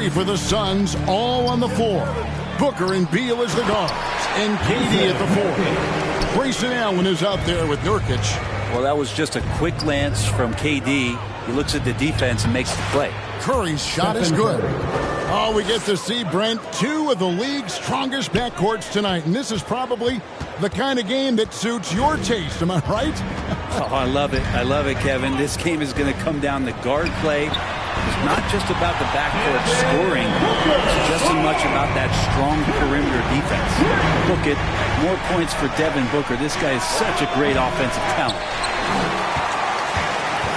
three for the Suns, all on the floor. Booker and Beal as the guards, and KD at the four. Grayson Allen is out there with Nurkic. Well, that was just a quick glance from KD. He looks at the defense and makes the play. Curry's shot is good. Oh, we get to see, Brent, two of the league's strongest backcourts tonight. And this is probably the kind of game that suits your taste. Am I right? Oh, I love it. I love it, Kevin. This game is going to come down to guard play. It's not just about the backcourt scoring. It's just as much about that strong perimeter defense. Look at more points for Devin Booker. This guy is such a great offensive talent.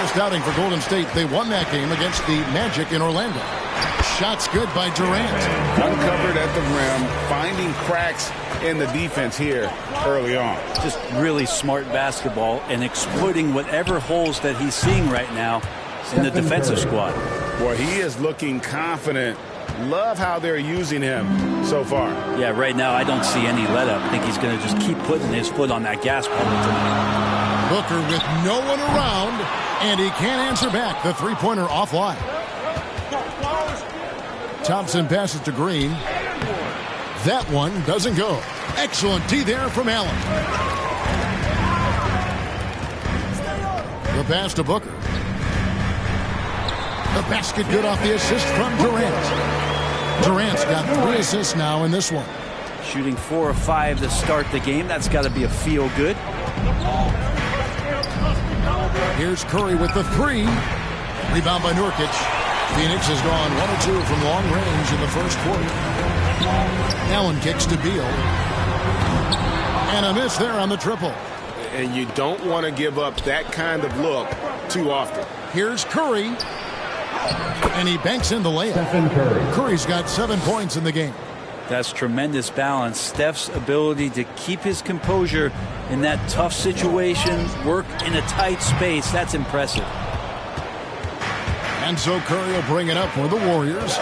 Last outing for Golden State, they won that game against the Magic in Orlando. Shots good by Durant. Uncovered at the rim, finding cracks in the defense here early on. Just really smart basketball and exploiting whatever holes that he's seeing right now in the defensive squad. Boy, he is looking confident. Love how they're using him so far. Yeah, right now I don't see any let up. I think he's going to just keep putting his foot on that gas pedal tonight. Booker with no one around, and he can't answer back. The three-pointer offline. Thompson passes to Green. That one doesn't go. Excellent D there from Allen. The pass to Booker. The basket good off the assist from Durant. Durant's got 3 assists now in this one. Shooting 4 of 5 to start the game. That's got to be a feel good. Here's Curry with the 3. Rebound by Nurkic. Phoenix has gone 1 or 2 from long range in the first quarter. Allen kicks to Beal. And a miss there on the triple. And you don't want to give up that kind of look too often. Here's Curry. And he banks in the layup. Curry's got 7 points in the game. That's tremendous balance. Steph's ability to keep his composure in that tough situation, work in a tight space, that's impressive. And so Curry will bring it up for the Warriors.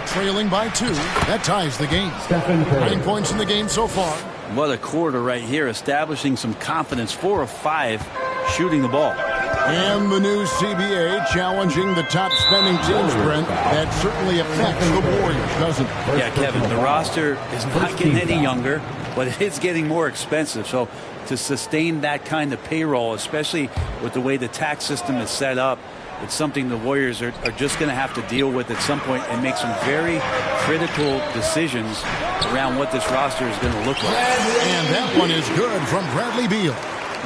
Trailing by 2. That ties the game. 9 points in the game so far. What a quarter right here, establishing some confidence. 4 of 5 shooting the ball. And the new CBA challenging the top spending teams, Brent. That certainly affects the Warriors, doesn't it? Yeah, Kevin, the roster is not getting any younger, but it's getting more expensive. So to sustain that kind of payroll, especially with the way the tax system is set up, it's something the Warriors are just going to have to deal with at some point and make some very critical decisions around what this roster is going to look like. And that one is good from Bradley Beal.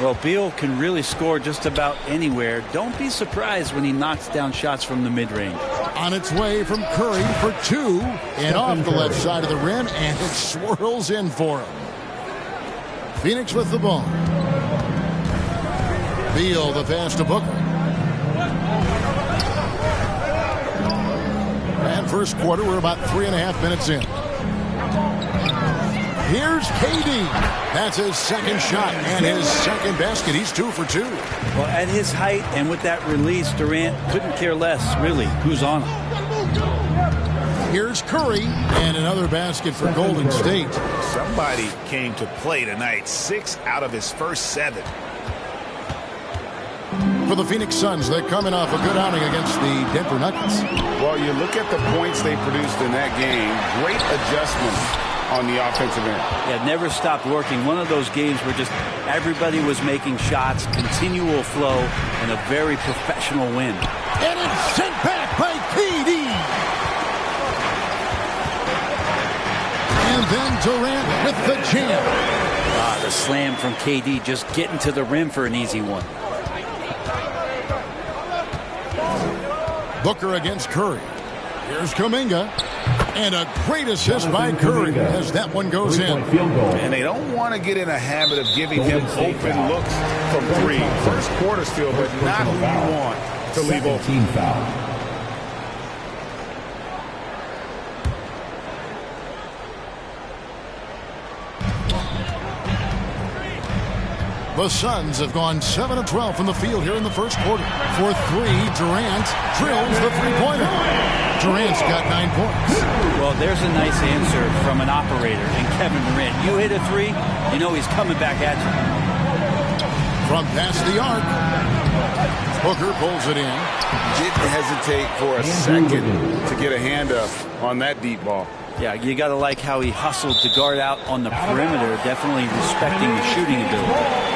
Well, Beal can really score just about anywhere. Don't be surprised when he knocks down shots from the mid-range. On its way from Curry for 2 and off the left side of the rim, and it swirls in for him. Phoenix with the ball. Beal the pass to Booker. And first quarter, we're about 3.5 minutes in. Here's KD. That's his second shot and his second basket. He's 2 for 2. Well, at his height and with that release, Durant couldn't care less, really, who's on him. Here's Curry and another basket for Golden State. Somebody came to play tonight. 6 out of his first 7. For the Phoenix Suns, they're coming off a good outing against the Denver Nuggets. Well, you look at the points they produced in that game. Great adjustments on the offensive end. Yeah, never stopped working. One of those games where just everybody was making shots, continual flow, and a very professional win. And it's sent back by KD. And then Durant with the jam. The slam from KD, just getting to the rim for an easy one. Booker against Curry. Here's Kuminga. And a great assist by Curry as that one goes in. And they don't want to get in a habit of giving him open looks from 3. First quarter still, but not who you want to leave open. Foul. The Suns have gone 7 of 12 from the field here in the first quarter. For 3, Durant drills the three-pointer. Durant's got 9 points. Well, there's a nice answer from an operator in Kevin Durant. You hit a 3, you know he's coming back at you. from past the arc. Booker pulls it in. Didn't hesitate for a second to get a hand up on that deep ball. Yeah, you got to like how he hustled to guard out on the perimeter, definitely respecting the shooting ability.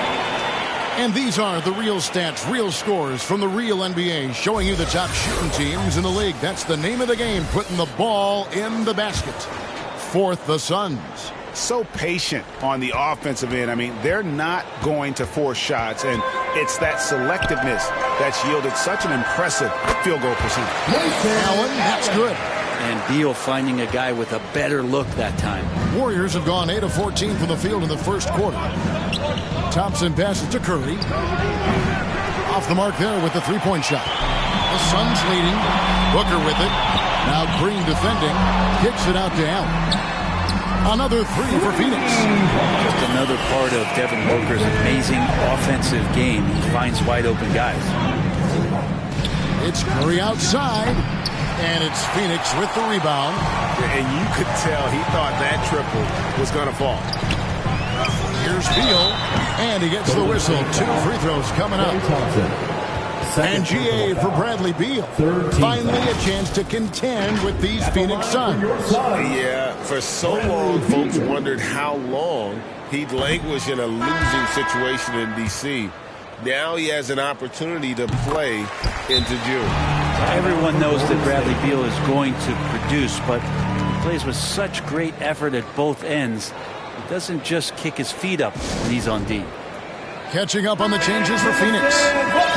And these are the real stats, real scores from the real NBA, showing you the top shooting teams in the league. That's the name of the game, putting the ball in the basket. Fourth, the Suns. So patient on the offensive end. I mean, they're not going to force shots, and it's that selectiveness that's yielded such an impressive field goal percentage. Allen, that's good. And Beal finding a guy with a better look that time. Warriors have gone 8 of 14 from the field in the first quarter. Thompson passes to Curry. Off the mark there with the three-point shot. The Suns leading. Booker with it. Now Green defending. Kicks it out to Allen. Another three for Phoenix. Just another part of Devin Booker's amazing offensive game. He finds wide open guys. It's Curry outside. And it's Phoenix with the rebound. And you could tell he thought that triple was going to fall. Here's Beal. And he gets the whistle. 2 free throws coming up. And GA for Bradley Beal. Finally a chance to contend with these Phoenix Suns. Yeah, for so long, folks wondered how long he'd languish in a losing situation in D.C. Now he has an opportunity to play into June. Everyone knows that Bradley Beal is going to produce, but he plays with such great effort at both ends. He doesn't just kick his feet up when he's on D. Catching up on the changes for Phoenix.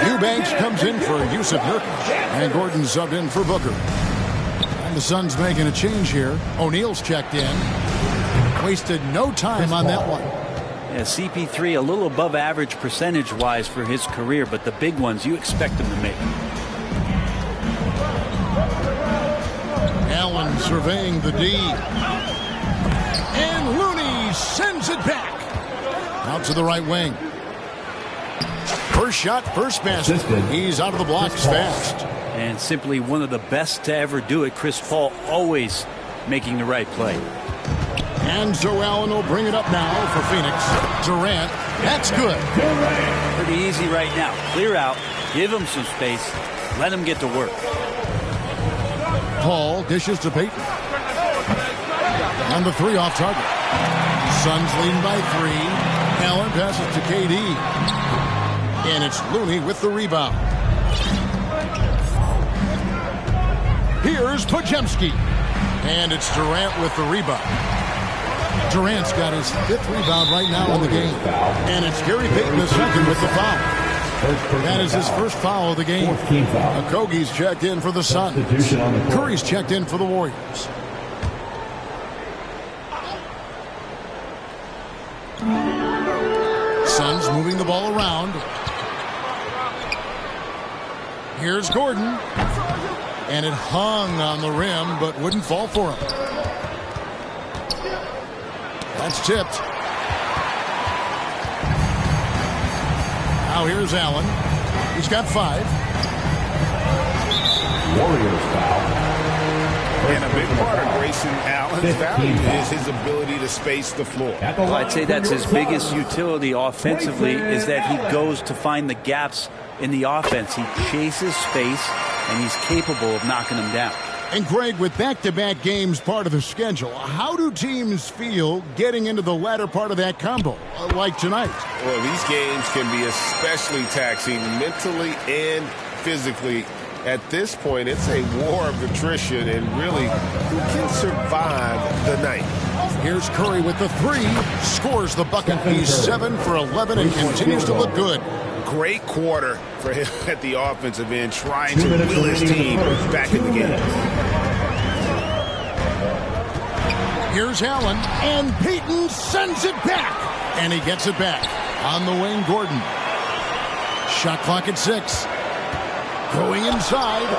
Eubanks comes in for Yusuf Nurkic. And Gordon subbed in for Booker. And the Suns making a change here. O'Neal's checked in. Wasted no time on that one. Yeah, CP3 a little above average percentage-wise for his career, but the big ones you expect him to make. Allen surveying the D. And Looney sends it back. Out to the right wing. First shot, first basket. He's out of the blocks fast. And simply one of the best to ever do it. Chris Paul always making the right play. And so Allen will bring it up now for Phoenix. Durant, that's good. Pretty easy right now. Clear out, give him some space, let him get to work. Paul dishes to Payton. And the three off target. Suns leading by 3. Allen passes to KD. And it's Looney with the rebound. Here's Podziemski. And it's Durant with the rebound. Durant's got his 5th rebound right now in the game. And it's Gary Payton the second with the foul. That is his first foul of the game. Okogie's checked in for the Suns. Curry's checked in for the Warriors. Suns moving the ball around. Here's Gordon. And it hung on the rim, but wouldn't fall for him. That's tipped. Now here's Allen. He's got 5. Warriors foul. And a big part of Grayson Allen's value is his ability to space the floor. Well, I'd say that's his biggest utility offensively, is that he goes to find the gaps in the offense. He chases space, and he's capable of knocking them down. And Greg, with back-to-back games part of the schedule, how do teams feel getting into the latter part of that combo, like tonight? Well, these games can be especially taxing mentally and physically. At this point, it's a war of attrition, and really, who can survive the night? Here's Curry with the 3, scores the bucket. He's 7 for 11 and continues to look good. Great quarter for him at the offensive end, trying to will his team back in the game. Here's Allen, and Payton sends it back. And he gets it back. On the wing, Gordon. Shot clock at 6. Going inside,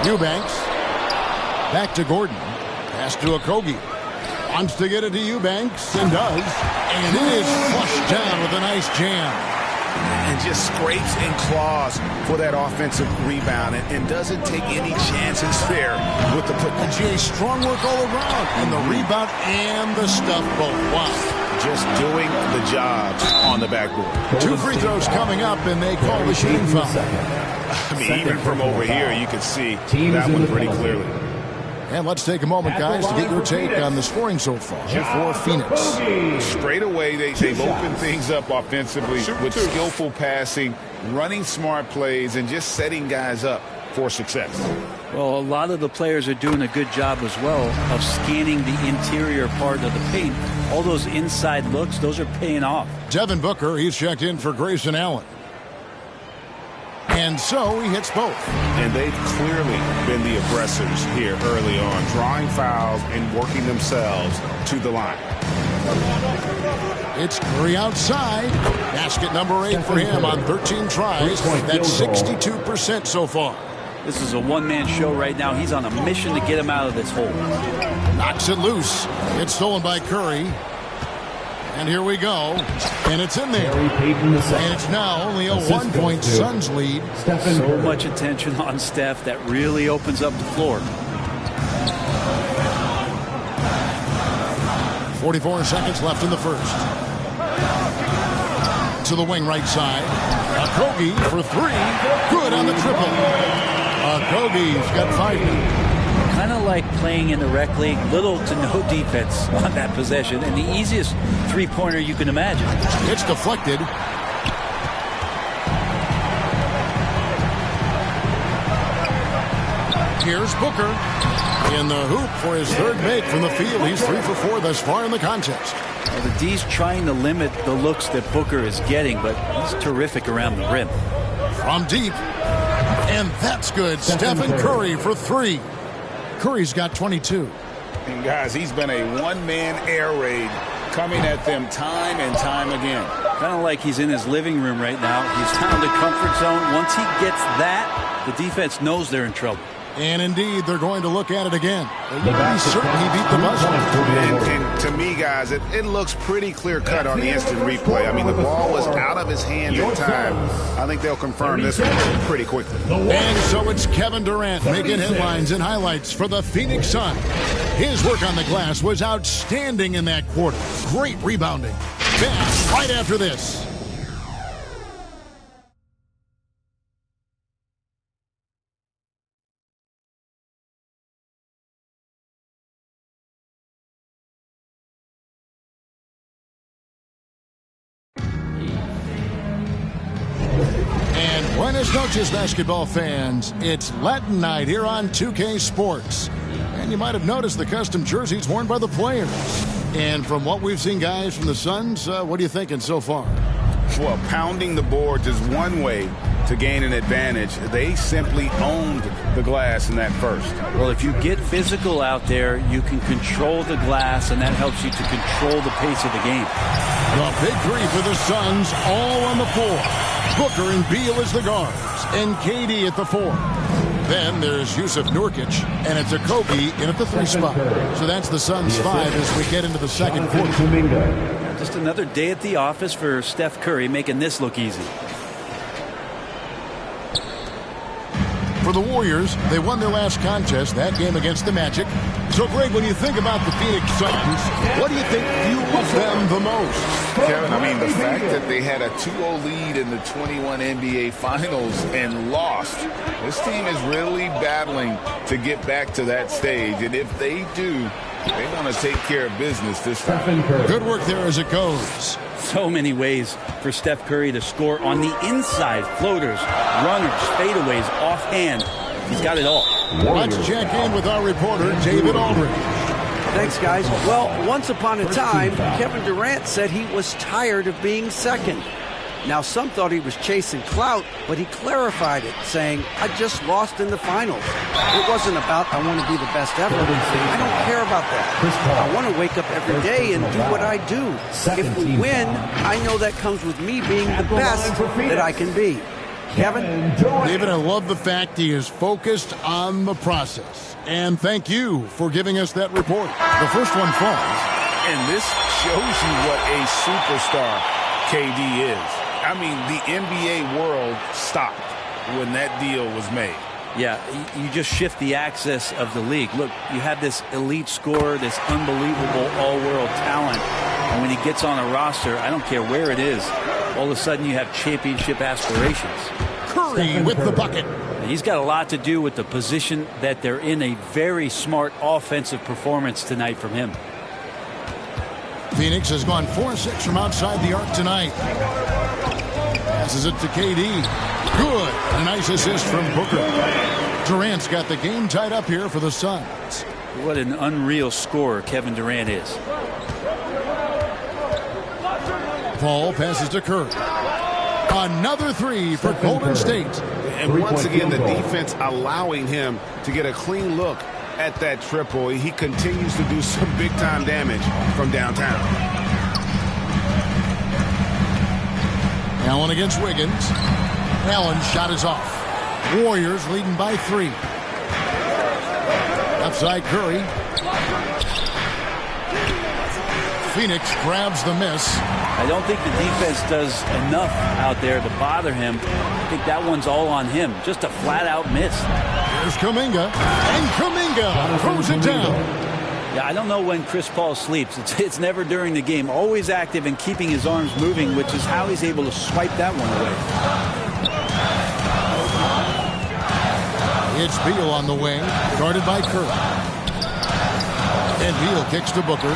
Eubanks. Back to Gordon. Pass to Okogie. Wants to get it to Eubanks, and does. And it is flushed down with a nice jam. And just scrapes and claws for that offensive rebound, and doesn't take any chances there with the put. And Jay, strong work all around, and the rebound and the stuff both. Wow. just doing the job on the backboard. 2 free throws coming up, and they call the shooting foul. I mean, even from over here, you could see that one pretty clearly. And let's take a moment, guys, to get your take on the scoring so far for Phoenix. Straight away, they've opened things up offensively with skillful passing, running smart plays, and just setting guys up for success. Well, a lot of the players are doing a good job as well of scanning the interior part of the paint. All those inside looks, those are paying off. Devin Booker, he's checked in for Grayson Allen. And so he hits both. And they've clearly been the aggressors here early on, drawing fouls and working themselves to the line. It's Curry outside. Basket number 8 for him on 13 tries. That's 62% so far. This is a one-man show right now. He's on a mission to get him out of this hole. Knocks it loose. It's stolen by Curry. And here we go. And it's in there. And it's now only a 1-point Suns lead. So much attention on Steph. That really opens up the floor. 44 seconds left in the first. To the wing right side. Okogie for 3. Good on the triple. Okogie's got 5 now. Kind of like playing in the rec league, little to no defense on that possession, and the easiest three-pointer you can imagine. It's deflected. Here's Booker in the hoop for his 3rd make from the field. He's 3 for 4 thus far in the contest. Well, the D's trying to limit the looks that Booker is getting, but he's terrific around the rim. From deep, and that's good. Stephen Curry for 3. Curry's got 22. And guys, he's been a one-man air raid coming at them time and time again. Kind of like he's in his living room right now. He's found the comfort zone. Once he gets that, the defense knows they're in trouble. And indeed, they're going to look at it again. They're going to be certain he beat the buzzer. And to me, guys, it looks pretty clear-cut on the instant replay. I mean, the ball was out of his hands in time. I think they'll confirm this one pretty quickly. And so it's Kevin Durant making headlines and highlights for the Phoenix Suns. His work on the glass was outstanding in that quarter. Great rebounding. Back right after this. Buenas noches, basketball fans. It's Latin night here on 2K Sports. And you might have noticed the custom jerseys worn by the players. And from what we've seen, guys, from the Suns, what are you thinking so far? Well, pounding the boards is one way to gain an advantage. They simply owned the glass in that first. Well, if you get physical out there, you can control the glass, and that helps you to control the pace of the game. The big 3 for the Suns, all on the floor. Booker and Beal as the guards, and KD at the 4. Then there's Yusuf Nurkic, and it's Okogie in at the 3 spot. So that's the Suns' 5 as we get into the second quarter. Just another day at the office for Steph Curry, making this look easy. For the Warriors, they won their last contest, that game against the Magic. So, Greg, when you think about the Phoenix Suns, what do you think fuels them the most? Kevin, I mean, the fact that they had a 2-0 lead in the 21 NBA Finals and lost. This team is really battling to get back to that stage. And if they do, they want to take care of business this time. Good work there as it goes. So many ways for Steph Curry to score on the inside. Floaters, runners, fadeaways, offhand. He's got it all. Let's check in with our reporter, David Aldridge. Thanks, guys. Well, once upon a time, Kevin Durant said he was tired of being second. Now, some thought he was chasing clout, but he clarified it, saying, I just lost in the finals. It wasn't about, I want to be the best ever. I don't care about that. I want to wake up every day and do what I do. If we win, I know that comes with me being the best that I can be. Kevin? David, I love the fact he is focused on the process. And thank you for giving us that report. The first one falls. And this shows you what a superstar KD is. I mean, the NBA world stopped when that deal was made. Yeah, you just shift the axis of the league. Look, you have this elite scorer, this unbelievable all-world talent, and when he gets on a roster, I don't care where it is, all of a sudden you have championship aspirations. Curry with the bucket. And he's got a lot to do with the position that they're in. A very smart offensive performance tonight from him. Phoenix has gone 4-6 from outside the arc tonight. Passes it to KD. Good. A nice assist from Booker. Durant's got the game tied up here for the Suns. What an unreal scorer Kevin Durant is. Paul passes to Curry. Another three for Golden State. And once again, the defense allowing him to get a clean look at that triple. He continues to do some big-time damage from downtown. Allen against Wiggins. Allen's shot is off. Warriors leading by 3. Outside Curry. Phoenix grabs the miss. I don't think the defense does enough out there to bother him. I think that one's all on him. Just a flat-out miss. Here's Kuminga. And Kuminga throws it down. Yeah, I don't know when Chris Paul sleeps. It's never during the game. Always active and keeping his arms moving, which is how he's able to swipe that one away. It's Beal on the wing, guarded by Curry. And Beal kicks to Booker.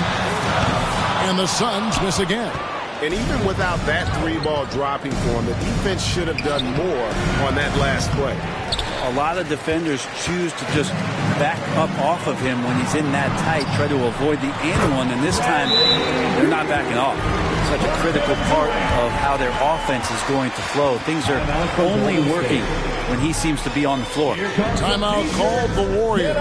And the Suns miss again. And even without that 3-ball dropping for him, the defense should have done more on that last play. A lot of defenders choose to just back up off of him when he's in that tight, try to avoid the and one, and this time they're not backing off. Such a critical part of how their offense is going to flow. Things are only working when he seems to be on the floor. Timeout called the Warriors.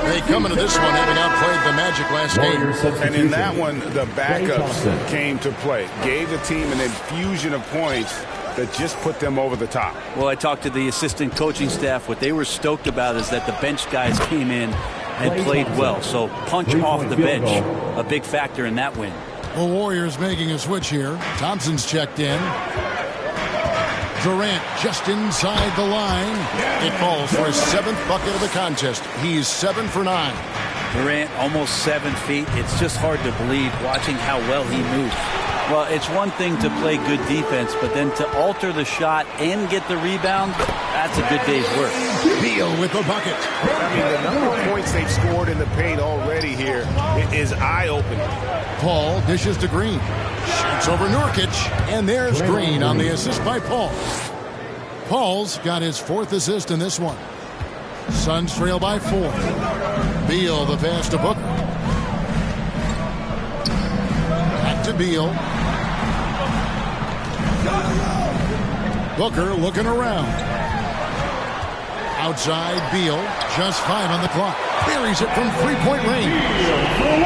They come into this one having outplayed the Magic last game. And in that one, the backups came to play. Gave the team an infusion of points that just put them over the top. Well, I talked to the assistant coaching staff. What they were stoked about is that the bench guys came in and played well. So punch off the bench, a big factor in that win. The Warriors making a switch here. Thompson's checked in. Durant just inside the line. It falls for his 7th bucket of the contest. He's 7 for 9. Durant almost 7 feet. It's just hard to believe watching how well he moves. Well, it's one thing to play good defense, but then to alter the shot and get the rebound, that's a good day's work. Beal with the bucket. I mean, the number of points they've scored in the paint already here is eye-opening. Paul dishes to Green. Shoots over Nurkic, and there's Green on the assist by Paul. Paul's got his 4th assist in this one. Suns trail by 4. Beal the pass to Booker. Back to Beal. Booker looking around. Outside Beal, just 5 on the clock. Buries it from 3-point range.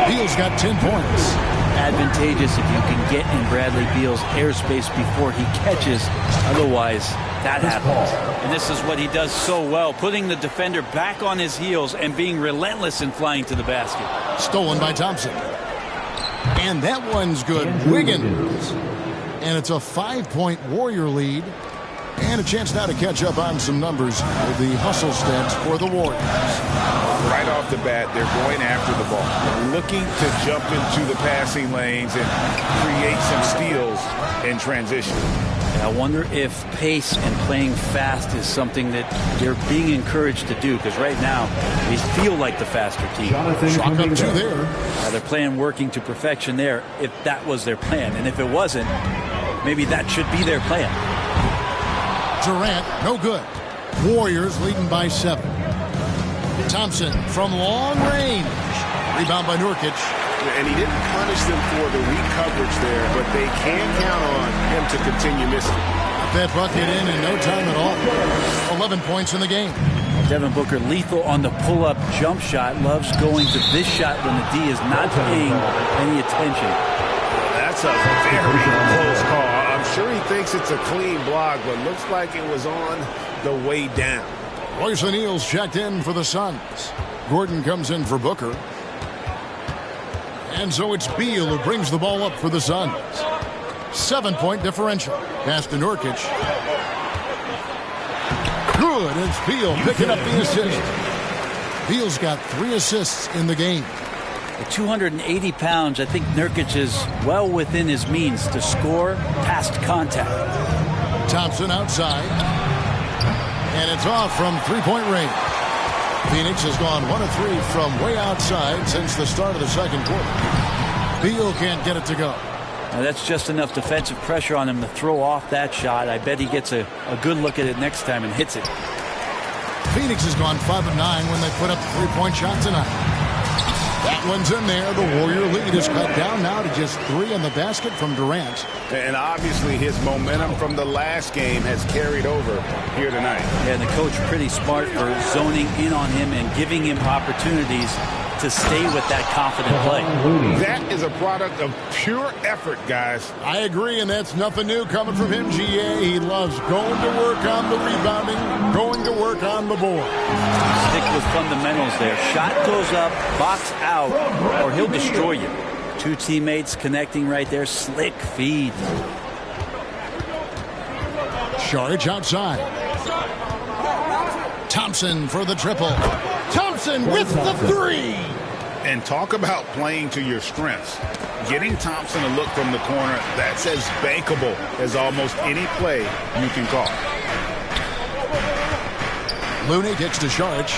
Beal's got 10 points. Advantageous if you can get in Bradley Beal's airspace before he catches. Otherwise, that happens. And this is what he does so well, putting the defender back on his heels and being relentless in flying to the basket. Stolen by Thompson. And that one's good. Wiggins. And it's a 5-point Warrior lead. And a chance now to catch up on some numbers with the hustle stats for the Warriors. Right off the bat, they're going after the ball. They're looking to jump into the passing lanes and create some steals in transition. And I wonder if pace and playing fast is something that they're being encouraged to do, because right now they feel like the faster team. Chalk up 2 there. They're playing working to perfection there if that was their plan. And if it wasn't, maybe that should be their plan. Durant, no good. Warriors leading by 7. Thompson from long range. Rebound by Nurkic. And he didn't punish them for the weak coverage there, but they can count on him to continue missing. That bucket in no time at all. 11 points in the game. Devin Booker lethal on the pull-up jump shot. Loves going to this shot when the D is not paying any attention. That's a very close call. I'm sure he thinks it's a clean block, but looks like it was on the way down. Royce O'Neal's checked in for the Suns. Gordon comes in for Booker. And so it's Beal who brings the ball up for the Suns. 7-point differential. Pass to Nurkic. Good. It's Beal picking up the assist. Beal's got 3 assists in the game. At 280 pounds, I think Nurkic is well within his means to score past contact. Thompson outside. And it's off from three-point range. Phoenix has gone 1 of 3 from way outside since the start of the second quarter. Beal can't get it to go. Now that's just enough defensive pressure on him to throw off that shot. I bet he gets a good look at it next time and hits it. Phoenix has gone 5 of 9 when they put up the three-point shot tonight. That one's in there. The Warrior lead is cut down now to just 3 in the basket from Durant. And obviously his momentum from the last game has carried over here tonight. Yeah, and the coach pretty smart for zoning in on him and giving him opportunities to stay with that confident play. That is a product of pure effort, guys. I agree, and that's nothing new coming from him, GA. He loves going to work on the rebounding, going to work on the board. Stick with fundamentals there. Shot goes up, box out, or he'll destroy you. 2 teammates connecting right there. Slick feed. Saric outside. Thompson for the triple. Thompson with the 3. And talk about playing to your strengths. Getting Thompson a look from the corner, that's as bankable as almost any play you can call. Looney kicks to Saric.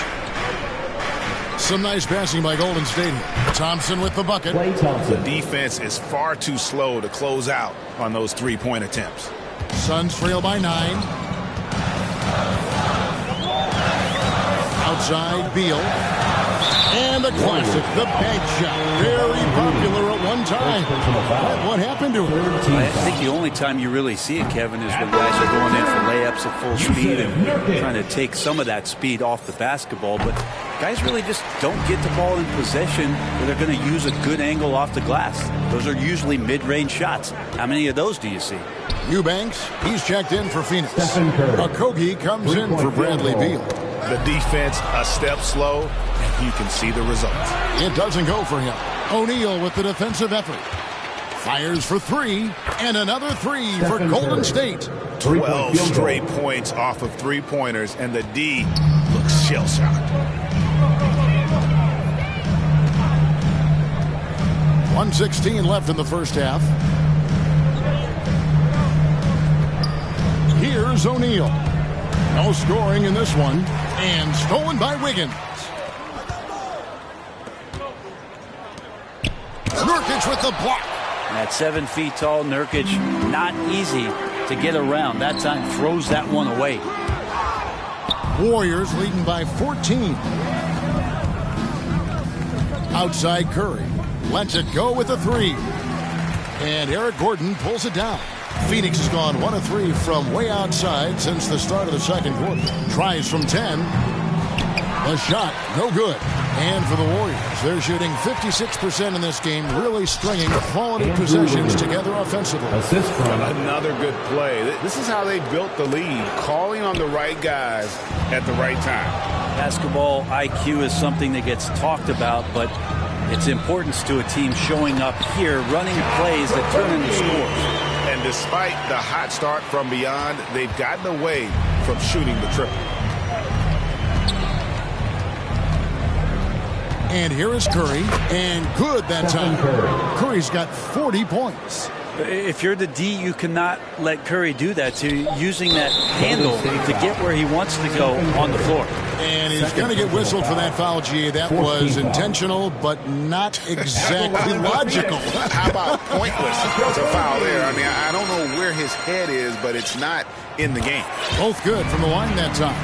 Some nice passing by Golden State. Thompson with the bucket. The defense is far too slow to close out on those three-point attempts. Suns trail by 9. Outside, Beal. And the classic, the bank shot. Very popular at one time. What happened to him? I think the only time you really see it, Kevin, is when guys are going in for layups at full speed and trying to take some of that speed off the basketball. But guys really just don't get the ball in possession where they're going to use a good angle off the glass. Those are usually mid-range shots. How many of those do you see? Eubanks, he's checked in for Phoenix. Okogie comes in for Bradley Beal. The defense a step slow, and you can see the results. It doesn't go for him. O'Neal with the defensive effort. Fires for 3, and another 3 for Golden State. 12 straight points off of three-pointers, and the D looks shell-shocked. 1:16 left in the first half. Here's O'Neal. No scoring in this one, and stolen by Wiggins. Nurkic with the block. At 7 feet tall, Nurkic, not easy to get around. That time throws that one away. Warriors leading by 14. Outside Curry. Lets it go with a 3. And Eric Gordon pulls it down. Phoenix has gone 1 of 3 from way outside since the start of the second quarter. Tries from 10. The shot, no good. And for the Warriors, they're shooting 56% in this game, really stringing quality possessions together offensively. Assist from another good play. This is how they built the lead, calling on the right guys at the right time. Basketball IQ is something that gets talked about, but its importance to a team showing up here, running plays that turn into scores. And despite the hot start from beyond, they've gotten away from shooting the triple. And here is Curry, and good that time. Curry's got 40 points. If you're the D, you cannot let Curry do that to using that handle to get where he wants to go on the floor. And he's going to get whistled for that foul, G. That was intentional, but not exactly logical. How about pointless? It's a foul there. I mean, I don't know where his head is, but it's not in the game. Both good from the line that time.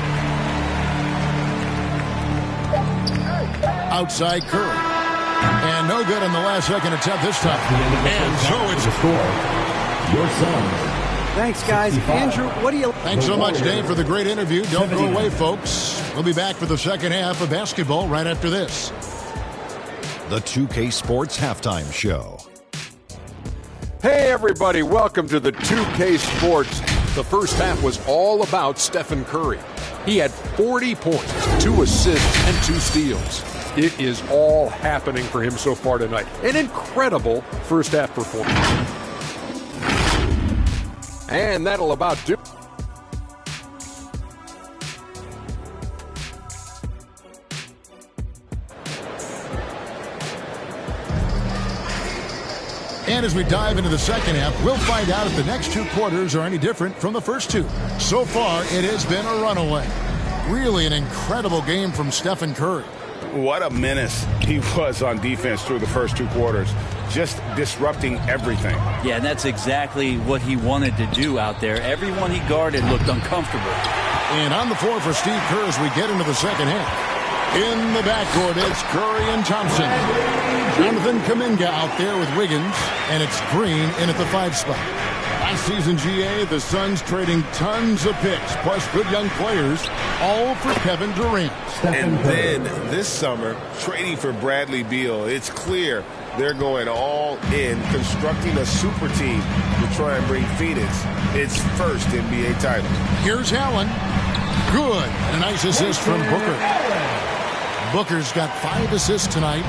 Outside Curry. And no good on the last second attempt this time. And so it's a score. Your son. Thanks, guys. Andrew, what do you... Thanks so much, Dave, for the great interview. Don't go away, folks. We'll be back for the second half of basketball right after this. The 2K Sports Halftime Show. Hey, everybody. Welcome to the 2K Sports. The first half was all about Stephen Curry. He had 40 points, 2 assists, and 2 steals. It is all happening for him so far tonight. An incredible first half performance. And that'll about do. And as we dive into the second half, we'll find out if the next 2 quarters are any different from the first 2. So far, it has been a runaway. Really an incredible game from Stephen Curry. What a menace he was on defense through the first 2 quarters. Just disrupting everything. Yeah, and that's exactly what he wanted to do out there. Everyone he guarded looked uncomfortable. And on the floor for Steve Kerr as we get into the second half. In the backcourt, it's Curry and Thompson. Jonathan Kuminga out there with Wiggins, and it's Green in at the 5 spot. Last season, GA, the Suns trading tons of picks, plus good young players, all for Kevin Durant. And then this summer, trading for Bradley Beal. It's clear they're going all in, constructing a super team to try and bring Phoenix its first NBA title. Here's Allen. Good. And a nice assist from Booker. Booker's got 5 assists tonight.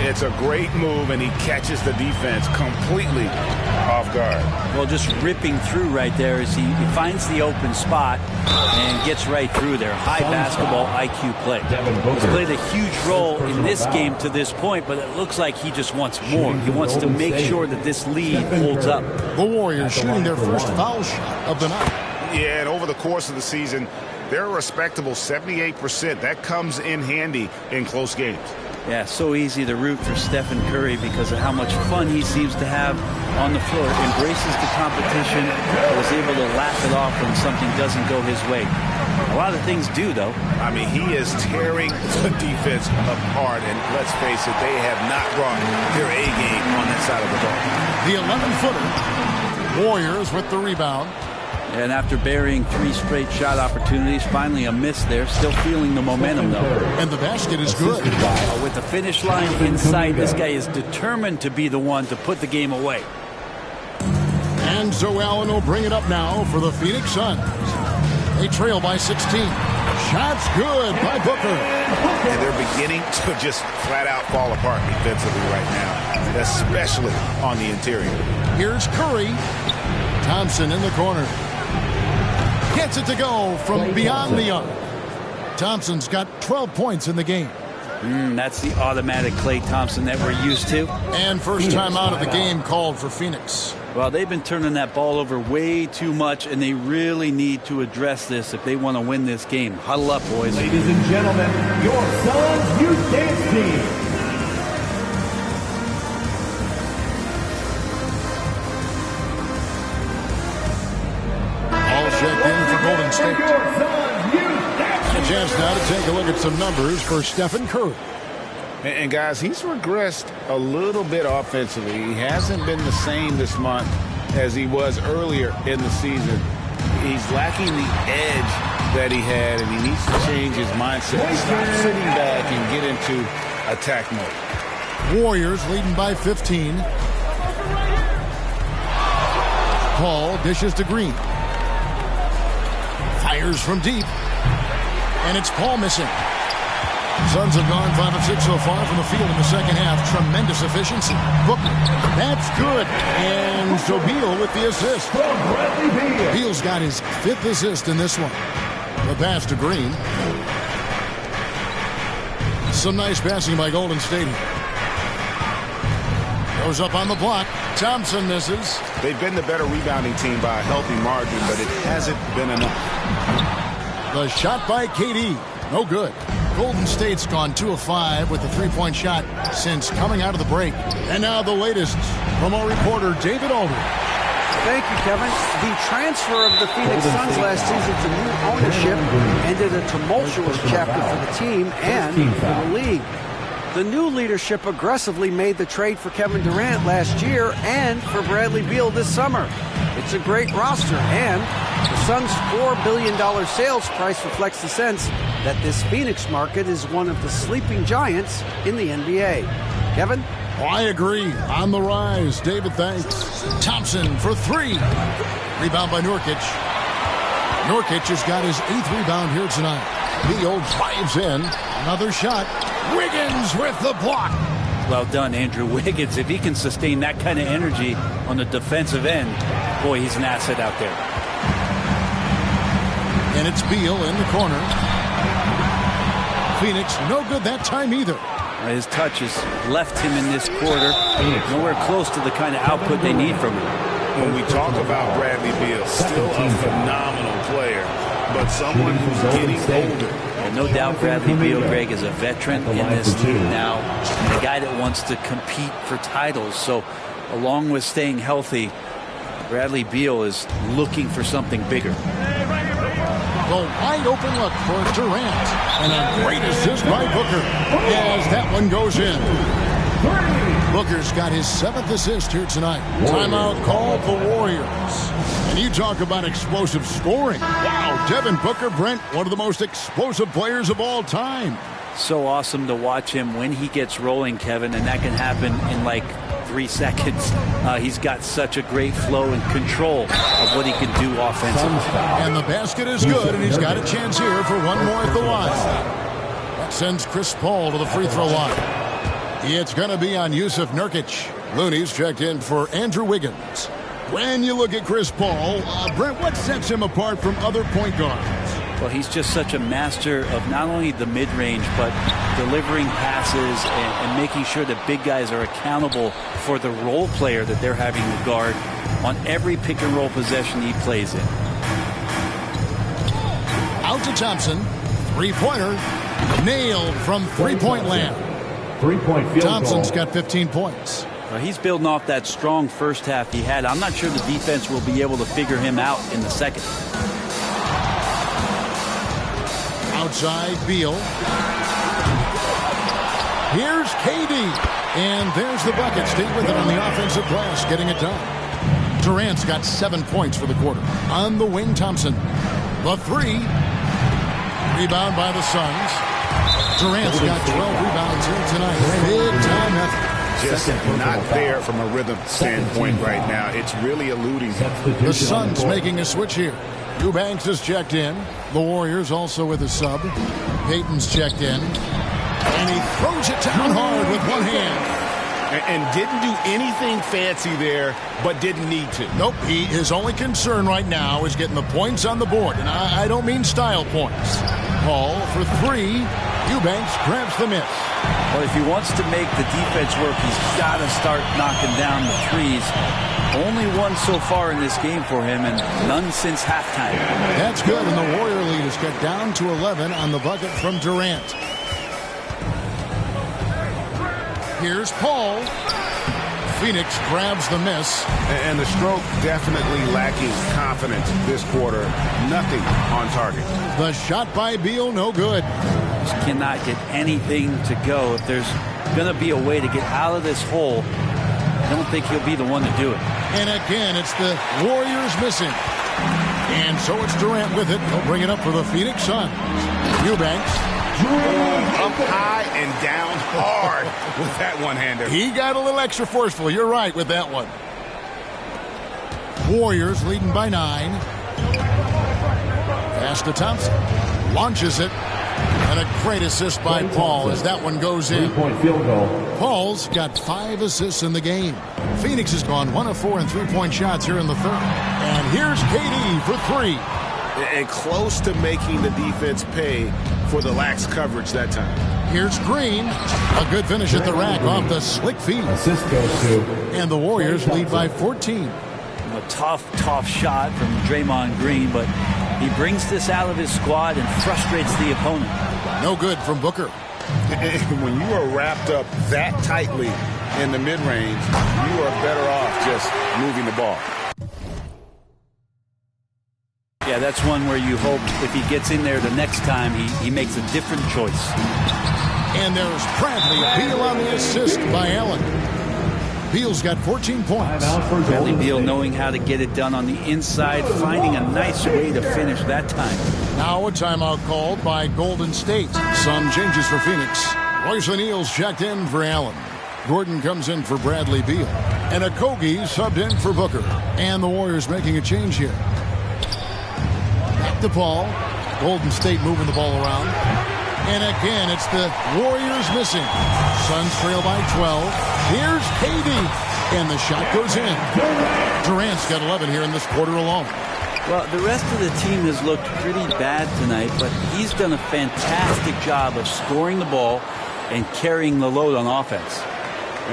It's a great move, and he catches the defense completely off guard. Well, just ripping through right there as he finds the open spot and gets right through there. High basketball IQ play. He's played a huge role in this game to this point, but it looks like he just wants more. He wants to make sure that this lead holds up. The Warriors shooting their first foul shot of the night. Yeah, and over the course of the season, they're a respectable 78%. That comes in handy in close games. Yeah, so easy to root for Stephen Curry because of how much fun he seems to have on the floor. Embraces the competition, was able to laugh it off when something doesn't go his way. A lot of things do, though. I mean, he is tearing the defense apart, and let's face it, they have not brought their A game on that side of the ball. The 11-footer. Warriors with the rebound. And after burying 3 straight shot opportunities, finally a miss there. Still feeling the momentum, though. And the basket is good. With the finish line in sight, this guy is determined to be the one to put the game away. And so Allen will bring it up now for the Phoenix Suns. They trail by 16. Shots good by Booker. And they're beginning to just flat out fall apart defensively right now, especially on the interior. Here's Curry. Thompson in the corner. Gets it to go from beyond the arc. Thompson's got 12 points in the game. That's the automatic Klay Thompson that we're used to. And first time out of the game called for Phoenix. Well, they've been turning that ball over way too much, and they really need to address this if they want to win this game. Huddle up, boys. Ladies and gentlemen, your Suns Youth Dance Team. Checked in for Golden State. A chance now to take a look at some numbers for Stephen Curry. And guys, he's regressed a little bit offensively. He hasn't been the same this month as he was earlier in the season. He's lacking the edge that he had, and he needs to change his mindset. Stop sitting back and get into attack mode. Warriors leading by 15. Paul dishes to Green. Fires from deep. And it's Paul missing. Suns have gone 5 of 6 so far from the field in the second half. Tremendous efficiency. Booker. That's good. And so Beal with the assist. Beal's got his 5th assist in this one. The pass to Green. Some nice passing by Golden State. Goes up on the block. Thompson misses. They've been the better rebounding team by a healthy margin, but it hasn't been enough. The shot by KD. No good. Golden State's gone 2 of 5 with the 3-point shot since coming out of the break. And now the latest from our reporter, David Aldridge. Thank you, Kevin. The transfer of the Phoenix Suns last season to new ownership ended a tumultuous chapter for the team and for the league. The new leadership aggressively made the trade for Kevin Durant last year and for Bradley Beal this summer. It's a great roster, and the Suns' $4 billion sales price reflects the sense that this Phoenix market is one of the sleeping giants in the NBA. Kevin? Oh, I agree. On the rise. David, thanks. Thompson for 3. Rebound by Nurkic. Nurkic has got his 8th rebound here tonight. Beal drives in. Another shot. Wiggins with the block. Well done, Andrew Wiggins. If he can sustain that kind of energy on the defensive end, boy, he's an asset out there. And it's Beal in the corner. Phoenix no good that time either. His touch has left him in this quarter nowhere close to the kind of output they need from him. When we talk about Bradley Beal, still a phenomenal player, but someone who's getting older. And no doubt Bradley Beal, Greg, is a veteran in this team now, and a guy that wants to compete for titles. So along with staying healthy, Bradley Beal is looking for something bigger. The wide open look for Durant. And a great assist by Booker as that one goes in. Booker's got his 7th assist here tonight. Timeout called the Warriors. And you talk about explosive scoring. Wow, Devin Booker, Brent, one of the most explosive players of all time. So awesome to watch him when he gets rolling, Kevin, and that can happen in like 3 seconds. He's got such a great flow and control of what he can do offensively. And the basket is good, and he's got a chance here for one more at the line. That sends Chris Paul to the free throw line. It's going to be on Yusuf Nurkic. Looney's checked in for Andrew Wiggins. When you look at Chris Paul, Brent, what sets him apart from other point guards? Well, he's just such a master of not only the mid-range, but delivering passes and making sure that big guys are accountable for the role player that they're having to guard on every pick-and-roll possession he plays in. Out to Thompson. Three-pointer. Nailed from three-point land. Three-point field Thompson's goal. got 15 points. He's building off that strong first half he had. I'm not sure the defense will be able to figure him out in the second. Outside Beal. Here's KD. And there's the bucket. Stay with it on the offensive glass, getting it done. Durant's got 7 points for the quarter. On the wing, Thompson. The three. Rebound by the Suns. Durant's got 12 rebounds here tonight. Big time effort. Just not there from a rhythm standpoint right now. It's really eluding him. The Suns making a switch here. Eubanks is checked in. The Warriors also with a sub. Payton's checked in. And he throws it down hard with one hand. And didn't do anything fancy there, but didn't need to. Nope. His only concern right now is getting the points on the board. And I don't mean style points. Paul for three. Eubanks grabs the miss. Well, if he wants to make the defense work, he's got to start knocking down the threes. Only one so far in this game for him, and none since halftime. That's good, and the Warrior lead is cut down to 11 on the bucket from Durant. Here's Paul. Phoenix grabs the miss. And the stroke definitely lacking confidence this quarter. Nothing on target. The shot by Beal, no good. Just cannot get anything to go. If there's going to be a way to get out of this hole, I don't think he'll be the one to do it. And again, it's the Warriors missing. And so it's Durant with it. He'll bring it up for the Phoenix Suns. Eubanks. Up high and down hard with that one-hander. He got a little extra forceful. You're right with that one. Warriors leading by 9. Pass to Thompson. Launches it. And a great assist by Paul as that one goes in. Three-point field goal. Paul's got 5 assists in the game. Phoenix has gone 1 of 4 in three-point shots here in the third. And here's KD for 3. And close to making the defense pay for the lax coverage that time. Here's Green. A good finish at the rack off the slick feet. Assist goes to. And the Warriors lead by 14. A tough shot from Draymond Green, but he brings this out of his squad and frustrates the opponent. No good from Booker. When you are wrapped up that tightly in the mid-range, you are better off just moving the ball. Yeah, that's one where you hope if he gets in there the next time, he makes a different choice. And there's Bradley Beal on the assist by Allen. Beal's got 14 points. Bradley Beal knowing how to get it done on the inside, finding a nice way to finish that time. Now a timeout called by Golden State. Some changes for Phoenix. Royce O'Neal's checked in for Allen. Gordon comes in for Bradley Beal. And Okogie subbed in for Booker. And the Warriors making a change here. Back to Paul. Golden State moving the ball around. And again, it's the Warriors missing. Suns trail by 12. Here's KD. And the shot goes in. Durant's got 11 here in this quarter alone. Well, the rest of the team has looked pretty bad tonight, but he's done a fantastic job of scoring the ball and carrying the load on offense.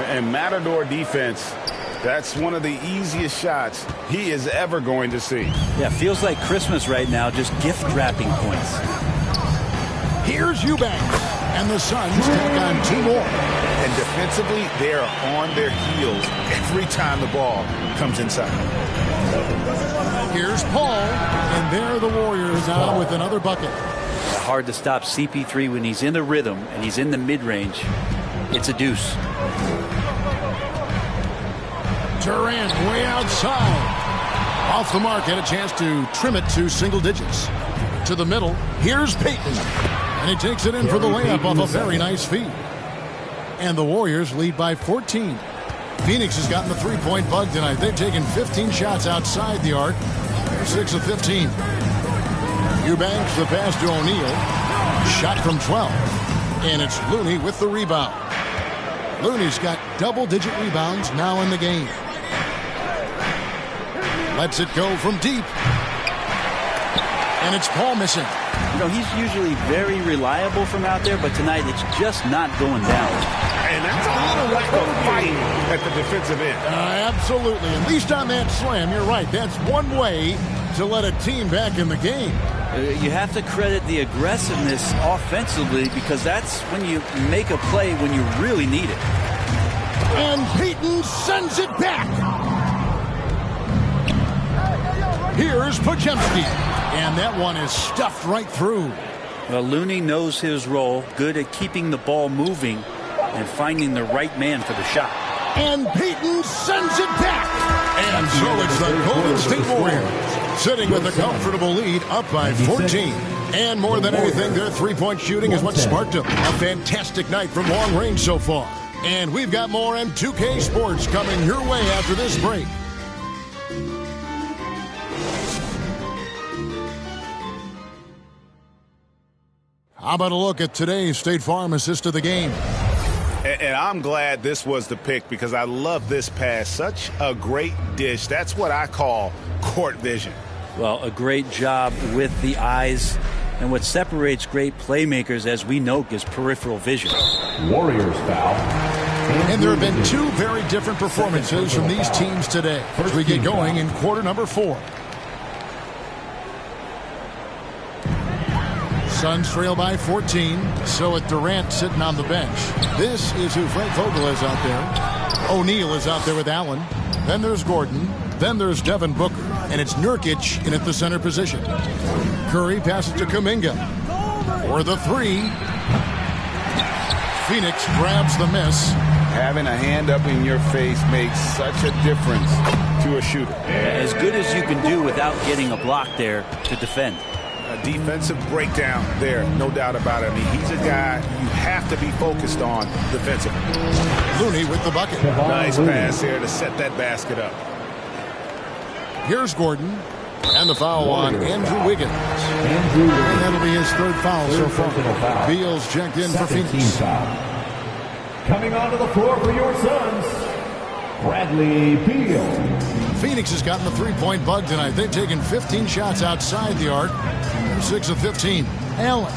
And Matador defense, that's one of the easiest shots he is ever going to see. Yeah, feels like Christmas right now, just gift wrapping points. Here's Eubanks, and the Suns take on 2 more. And defensively, they are on their heels every time the ball comes inside. Here's Paul, and there the Warriors now with another bucket. Hard to stop CP3 when he's in the rhythm and he's in the mid-range. It's a deuce. Durant way outside. Off the mark, had a chance to trim it to single digits. To the middle, here's Payton. And he takes it in for the layup off a very nice feed. And the Warriors lead by 14. Phoenix has gotten the three-point bug tonight. They've taken 15 shots outside the arc. They're 6 of 15. Eubanks the pass to O'Neal. Shot from 12. And it's Looney with the rebound. Looney's got double-digit rebounds now in the game. Lets it go from deep. And it's Paul missing. You know, he's usually very reliable from out there, but tonight it's just not going down. And that's a little lack of fight at the defensive end. Absolutely. At least on that slam, you're right. That's one way to let a team back in the game. You have to credit the aggressiveness offensively, because that's when you make a play when you really need it. And Payton sends it back. Here's Podziemski. And that one is stuffed right through. Well, Looney knows his role, good at keeping the ball moving and finding the right man for the shot. And Payton sends it back. And so it's the Golden State Warriors sitting with a comfortable lead up by 14. And more than anything, their three-point shooting is what sparked them. A fantastic night from long range so far. And we've got more M2K Sports coming your way after this break. How about a look at today's State Farm assist of the game? And I'm glad this was the pick, because I love this pass. Such a great dish. That's what I call court vision. Well, a great job with the eyes. And what separates great playmakers, as we know, is peripheral vision. Warriors foul. And there have been 2 very different performances from these teams today as we get going in quarter number 4. Suns trail by 14. So with Durant sitting on the bench. This is who Frank Vogel is out there. O'Neal is out there with Allen. Then there's Gordon. Then there's Devin Booker. And it's Nurkic in at the center position. Curry passes to Kuminga. For the 3. Phoenix grabs the miss. Having a hand up in your face makes such a difference to a shooter. As good as you can do without getting a block there to defend. A defensive breakdown there, no doubt about it. I mean, he's a guy you have to be focused on defensively. Looney with the bucket. Nice pass here to set that basket up. Here's Gordon. And the foul on Andrew Wiggins. And that'll be his 3rd foul so far. Beal's checked in for Phoenix. Coming onto the floor for your Suns, Bradley Beal. Phoenix has gotten the three-point bug tonight. They've taken 15 shots outside the arc. They're 6 of 15. Allen.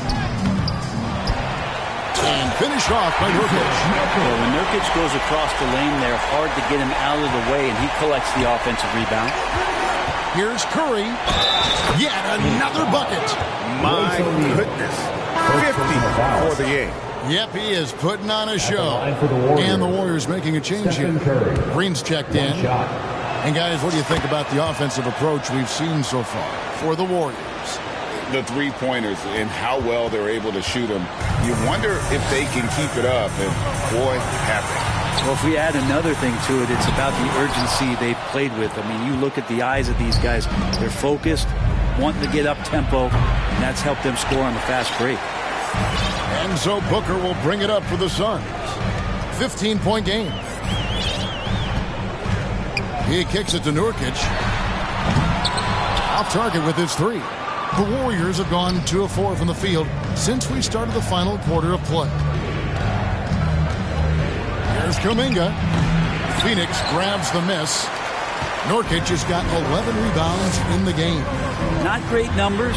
And finished off by Nurkic. Well, when Nurkic goes across the lane, they're hard to get him out of the way, and he collects the offensive rebound. Here's Curry. Yet another bucket. My goodness. 50 for the game. Yep, he is putting on a show. And the Warriors making a change here. Green's checked in. And guys, what do you think about the offensive approach we've seen so far for the Warriors? The three-pointers and how well they're able to shoot them. You wonder if they can keep it up, and boy, have they. Well, if we add another thing to it, it's about the urgency they've played with. I mean, you look at the eyes of these guys. They're focused, wanting to get up tempo, and that's helped them score on the fast break. And so Booker will bring it up for the Suns. 15-point game. He kicks it to Nurkic. Off target with his 3. The Warriors have gone 2 of 4 from the field since we started the final quarter of play. Here's Kuminga. Phoenix grabs the miss. Nurkic has got 11 rebounds in the game. Not great numbers,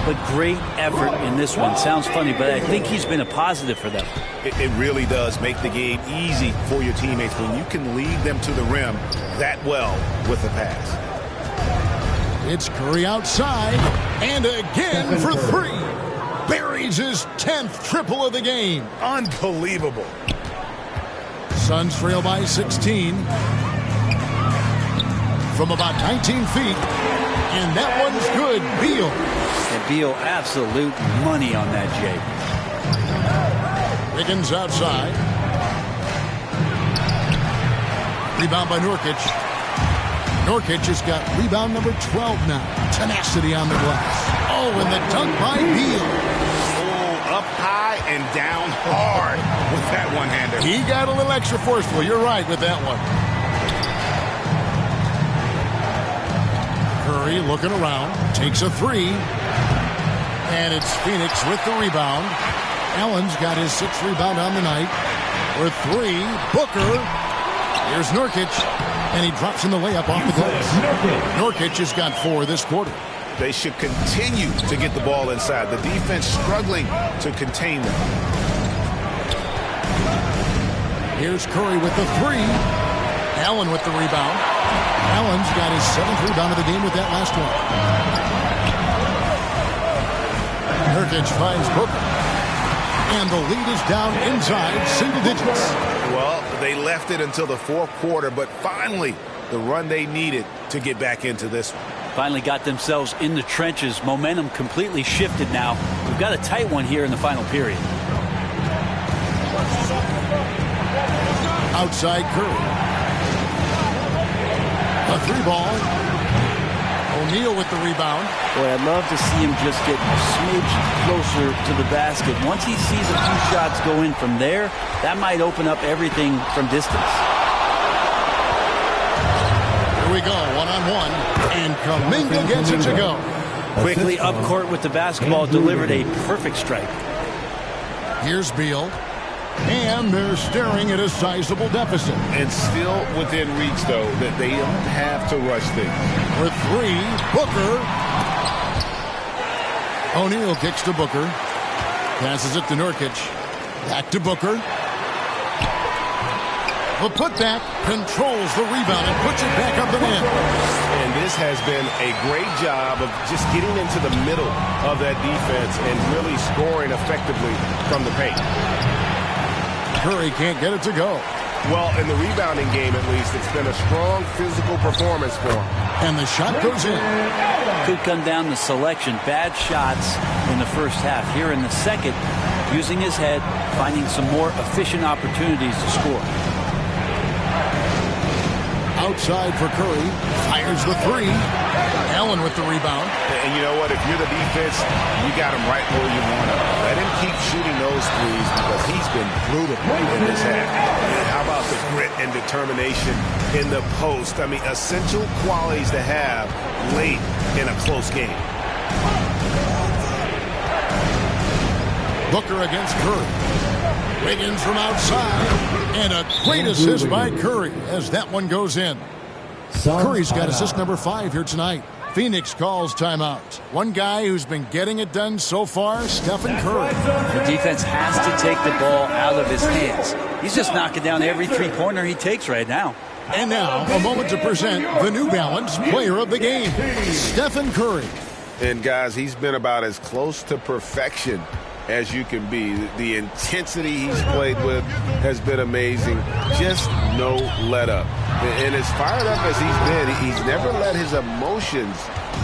but great effort in this one. Sounds funny, but I think he's been a positive for them. It really does make the game easy for your teammates when you can lead them to the rim that well with the pass. It's Curry outside, and again for three. Buries his 10th triple of the game. Unbelievable. Suns trail by 16. From about 19 feet. And that one's good. Beal. And Beal, absolute money on that, Jay. Wiggins outside. Rebound by Nurkic. Nurkic has got rebound number 12 now. Tenacity on the glass. Oh, and the dunk by Beal. Oh, up high and down hard with that one-hander. He got a little extra forceful. You're right with that one. Curry looking around. Takes a three. And it's Phoenix with the rebound. Allen's got his 6th rebound on the night. For three. Booker. Here's Nurkic. And he drops in the layup off the glass. Nurkic has got 4 this quarter. They should continue to get the ball inside. The defense struggling to contain them. Here's Curry with the three. Allen with the rebound. Allen's got his 7th rebound of the game with that last one. Nurkic finds Booker. And the lead is down inside single digits. Well, they left it until the 4th quarter, but finally the run they needed to get back into this one. Finally got themselves in the trenches. Momentum completely shifted now. We've got a tight one here in the final period. Outside Curry. A 3-ball. O'Neal with the rebound. Boy, I'd love to see him just get a smidge closer to the basket. Once he sees a few shots go in from there, that might open up everything from distance. Here we go, one-on-one. And Kuminga gets it to go. Quickly up court with the basketball, delivered a perfect strike. Here's Beal. And they're staring at a sizable deficit. And still within reach, though, that they don't have to rush things. For three, Booker. O'Neal kicks to Booker. Passes it to Nurkic. Back to Booker. The putback controls the rebound and puts it back up and in. And this has been a great job of just getting into the middle of that defense and really scoring effectively from the paint. Curry can't get it to go. Well, in the rebounding game, at least, it's been a strong physical performance for him. And the shot goes in. Could come down to selection. Bad shots in the first half. Here in the second, using his head, finding some more efficient opportunities to score. Outside for Curry. Fires the three. Allen with the rebound. And you know what? If you're the defense, you got him right where you want him. Let him keep shooting those threes because he's been brutal in this half. And how about the grit and determination in the post? I mean, essential qualities to have late in a close game. Booker against Curry. Wiggins from outside. And a great assist by Curry as that one goes in. Curry's got assist number 5 here tonight. Phoenix calls timeout. One guy who's been getting it done so far, Stephen Curry. The defense has to take the ball out of his hands. He's just knocking down every three-pointer he takes right now. And now, a moment to present the New Balance Player of the Game, Stephen Curry. And, guys, he's been about as close to perfection as you can be. The intensity he's played with has been amazing. Just no let up. And as fired up as he's been, he's never let his emotions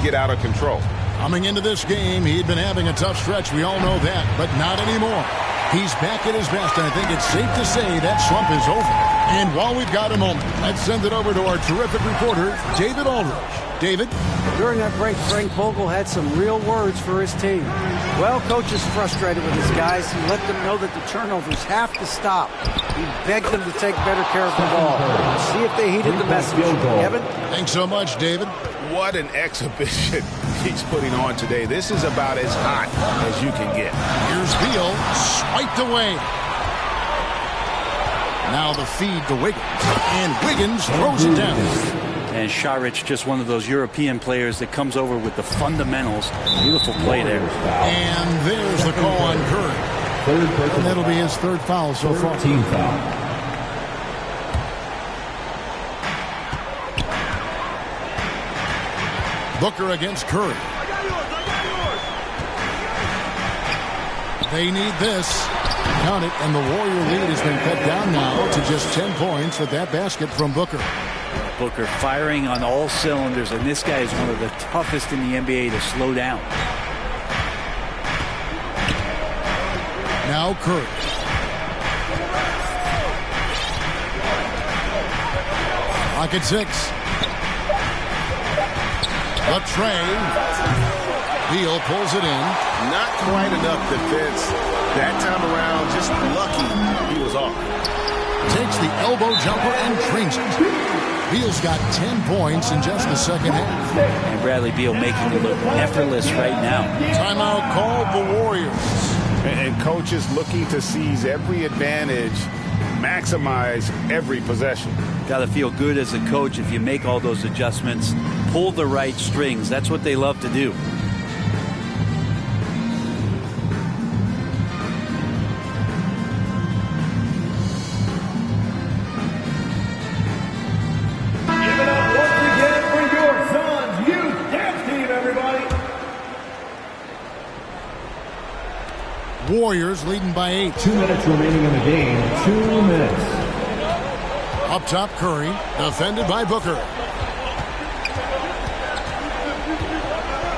get out of control. Coming into this game, he'd been having a tough stretch. We all know that, but not anymore. He's back at his best, and I think it's safe to say that slump is over. And while we've got a moment, let's send it over to our terrific reporter, David Aldridge. David? During that break, Frank Vogel had some real words for his team. Well, coach is frustrated with his guys. He let them know that the turnovers have to stop. He begged them to take better care of the ball. See if they heeded the message. Kevin? Thanks so much, David. What an exhibition he's putting on today. This is about as hot as you can get. Here's Beal, swiped away. Now the feed to Wiggins, and Wiggins throws it down. And Šarić, just one of those European players that comes over with the fundamentals. Beautiful play there. And there's the call on Curry. And that'll be his third foul so far. Team foul. Booker against Curry. They need this. Count it, and the Warrior lead has been cut down now to just 10 points with that basket from Booker. Booker firing on all cylinders, and this guy is one of the toughest in the NBA to slow down. Now Curry. Pocket 6. The tray. Beal pulls it in. Not quite enough defense that time around. Just lucky he was off. Takes the elbow jumper and drains it. Beal's got 10 points in just the second half. And Bradley Beal making it look effortless right now. Timeout called the Warriors. And coaches looking to seize every advantage, maximize every possession. Got to feel good as a coach if you make all those adjustments, pull the right strings. That's what they love to do. Warriors leading by 8. 2 minutes remaining in the game. 2 minutes. Up top, Curry, defended by Booker.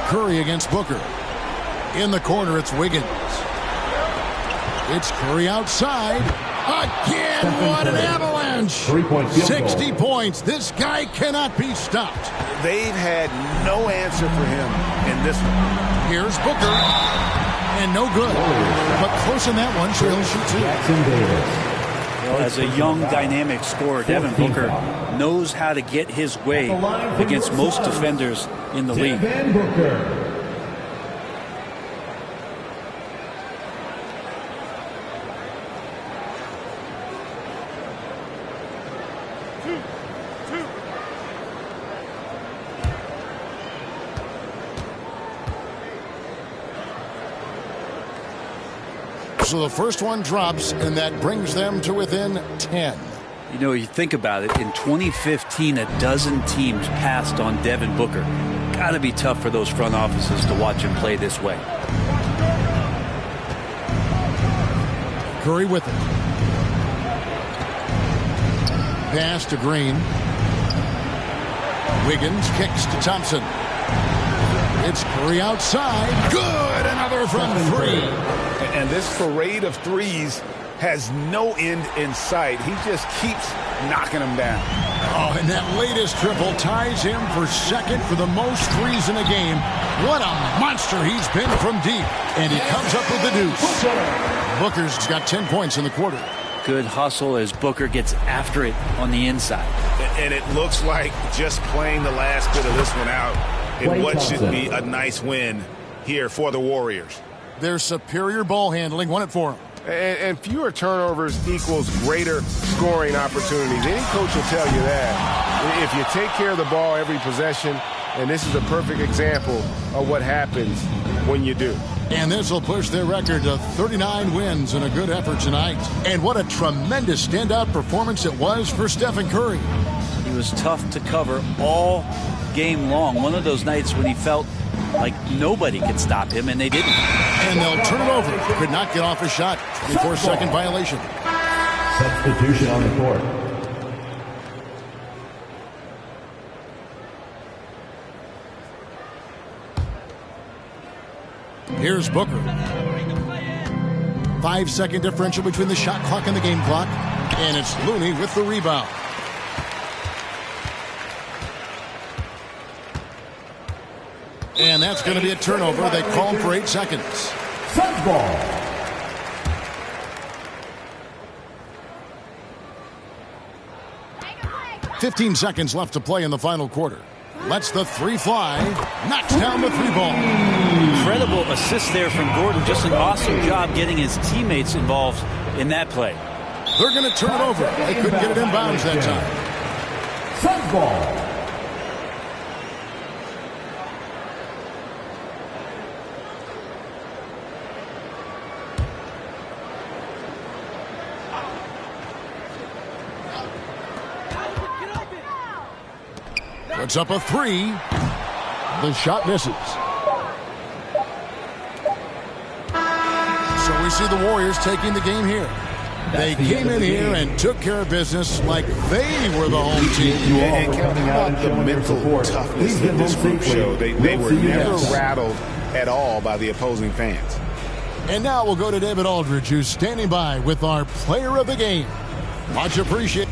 Curry against Booker. In the corner, it's Wiggins. It's Curry outside. Again, what an avalanche. 3-point field 60 points. This guy cannot be stopped. They've had no answer for him in this one. Here's Booker. And no good. But close in that one, so he'll shoot 2. Well, as a young, dynamic scorer, Devin Booker knows how to get his way against most defenders in the league. Devin Booker. So the first one drops, and that brings them to within 10. You know, you think about it, in 2015, a dozen teams passed on Devin Booker. Got to be tough for those front offices to watch him play this way. Curry with it. Pass to Green. Wiggins kicks to Thompson. It's Curry outside. Good! Another from 3. And this parade of threes has no end in sight. He just keeps knocking them down. Oh, and that latest triple ties him for second for the most threes in a game. What a monster he's been from deep. And he comes up with the deuce. Booker's got 10 points in the quarter. Good hustle as Booker gets after it on the inside. And it looks like just playing the last bit of this one out in what should be a nice win here for the Warriors. Their superior ball handling won it for them. And fewer turnovers equals greater scoring opportunities. Any coach will tell you that. If you take care of the ball every possession, and this is a perfect example of what happens when you do. And this will push their record to 39 wins in a good effort tonight. And what a tremendous standout performance it was for Stephen Curry. He was tough to cover all game long. One of those nights when he felt like nobody could stop him, and they didn't. And they'll turn it over. Could not get off a shot before second violation. Substitution on the court. Here's Booker. 5-second differential between the shot clock and the game clock. And it's Looney with the rebound. And that's going to be a turnover. They call him for 8 seconds. Suns ball. .15 seconds left to play in the final quarter. Lets the 3 fly. Knocks down the 3 ball. Incredible assist there from Gordon. Just an awesome job getting his teammates involved in that play. They're going to turn it over. They couldn't get it in bounds that time. Suns ball. Puts up a three. The shot misses. So we see the Warriors taking the game here. They came in here and took care of business like they were the home team. And counting out the mental toughness that this group showed. They were never rattled at all by the opposing fans. And now we'll go to David Aldridge, who's standing by with our player of the game. Much appreciated.